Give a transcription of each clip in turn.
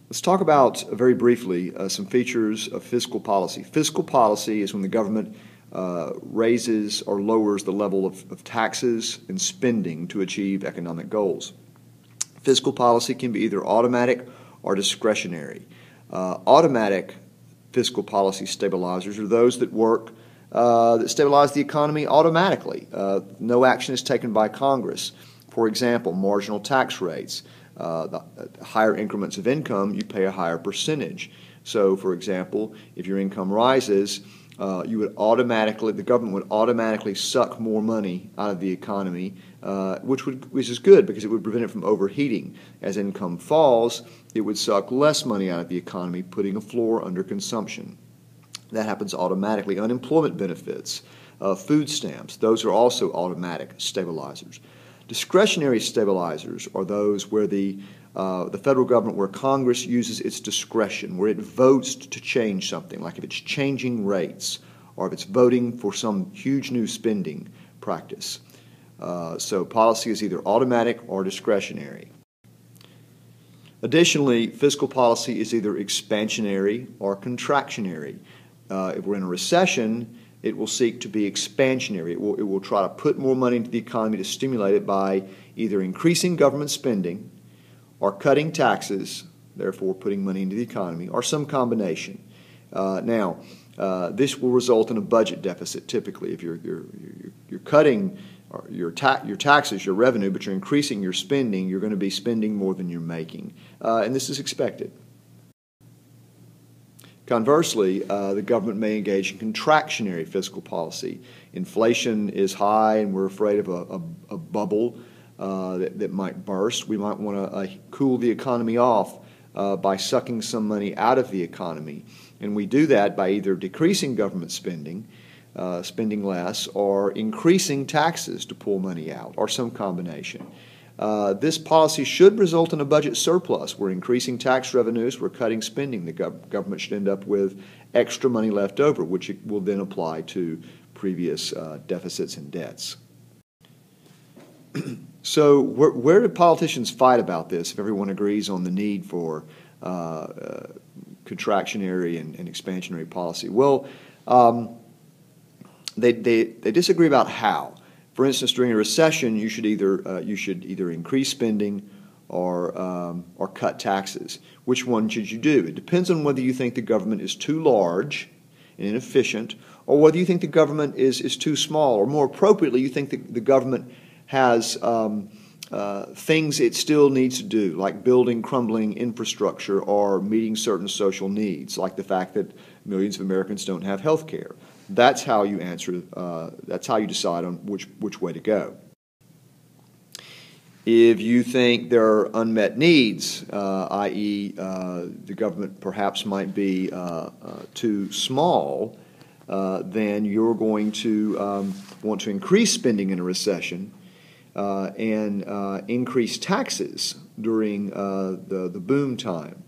Let's talk about, very briefly, some features of fiscal policy. Fiscal policy is when the government raises or lowers the level of taxes and spending to achieve economic goals. Fiscal policy can be either automatic or discretionary. Automatic fiscal policy stabilizers are those that work that stabilize the economy automatically. No action is taken by Congress. For example, marginal tax rates. The higher increments of income, you pay a higher percentage. So, for example, if your income rises, the government would automatically suck more money out of the economy, which is good because it would prevent it from overheating. As income falls, it would suck less money out of the economy, putting a floor under consumption. That happens automatically. Unemployment benefits, food stamps, those are also automatic stabilizers. Discretionary stabilizers are those where the federal government, where Congress uses its discretion, where it votes to change something, like if it's changing rates or if it's voting for some huge new spending practice. So policy is either automatic or discretionary. Additionally, fiscal policy is either expansionary or contractionary. If we're in a recession, it will seek to be expansionary. It will try to put more money into the economy to stimulate it by either increasing government spending or cutting taxes, therefore putting money into the economy, or some combination. This will result in a budget deficit typically. If you're cutting your taxes, your revenue, but you're increasing your spending, you're going to be spending more than you're making. And this is expected. Conversely, the government may engage in contractionary fiscal policy. Inflation is high and we're afraid of a bubble that might burst. We might want to cool the economy off by sucking some money out of the economy. And we do that by either decreasing government spending, spending less, or increasing taxes to pull money out, or some combination. This policy should result in a budget surplus. We're increasing tax revenues, we're cutting spending. The government should end up with extra money left over, which it will then apply to previous deficits and debts. So where do politicians fight about this if everyone agrees on the need for contractionary and expansionary policy? Well, they disagree about how. For instance, during a recession, you should either increase spending or cut taxes. Which one should you do? It depends on whether you think the government is too large and inefficient, or whether you think the government is too small, or more appropriately, you think the government has things it still needs to do, like building crumbling infrastructure or meeting certain social needs, like the fact that millions of Americans don't have health care. That's how you answer. That's how you decide on which way to go. If you think there are unmet needs, i.e., the government perhaps might be too small, then you're going to want to increase spending in a recession and increase taxes during the boom time.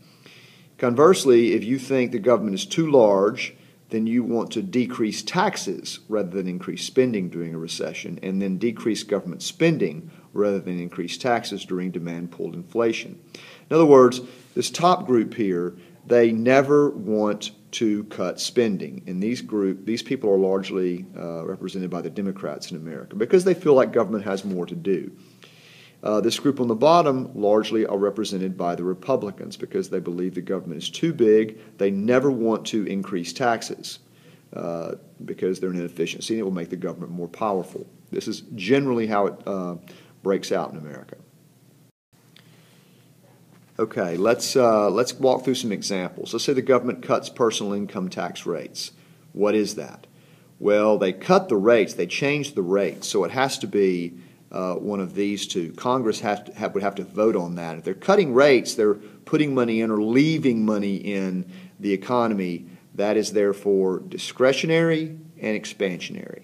Conversely, if you think the government is too large, then you want to decrease taxes rather than increase spending during a recession, and then decrease government spending rather than increase taxes during demand-pulled inflation. In other words, this top group here, they never want to cut spending. And these people are largely represented by the Democrats in America because they feel like government has more to do. This group on the bottom largely are represented by the Republicans because they believe the government is too big. They never want to increase taxes because they're an inefficiency and it will make the government more powerful. This is generally how it breaks out in America. Okay, let's walk through some examples. Let's say the government cuts personal income tax rates. What is that? Well, they cut the rates. They changed the rates, so it has to be one of these two. Congress would have to vote on that. If they're cutting rates, they're putting money in or leaving money in the economy. That is therefore discretionary and expansionary.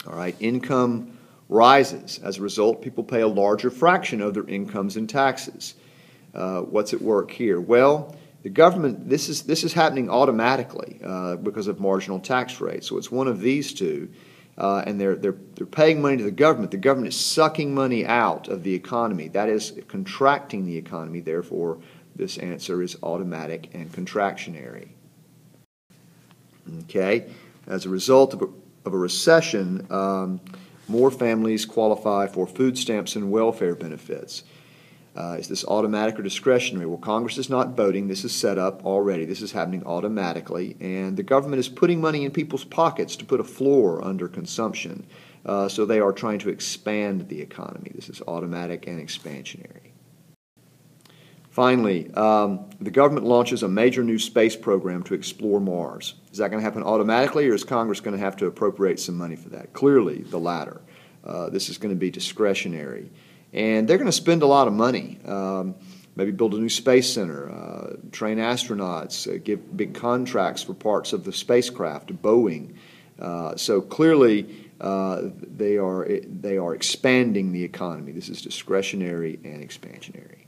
All right, income rises. As a result, people pay a larger fraction of their incomes in taxes. What's at work here? Well, the government, this is happening automatically because of marginal tax rates. So it's one of these two. and they're paying money to the government. The government is sucking money out of the economy. That is contracting the economy. Therefore, this answer is automatic and contractionary. Okay, as a result of a recession, more families qualify for food stamps and welfare benefits. Is this automatic or discretionary? Well, Congress is not voting. This is set up already. This is happening automatically, and the government is putting money in people's pockets to put a floor under consumption. So they are trying to expand the economy. This is automatic and expansionary. Finally, the government launches a major new space program to explore Mars. Is that going to happen automatically, or is Congress going to have to appropriate some money for that? Clearly, the latter. This is going to be discretionary. And they're going to spend a lot of money, maybe build a new space center, train astronauts, give big contracts for parts of the spacecraft to Boeing. So clearly, they are expanding the economy. This is discretionary and expansionary.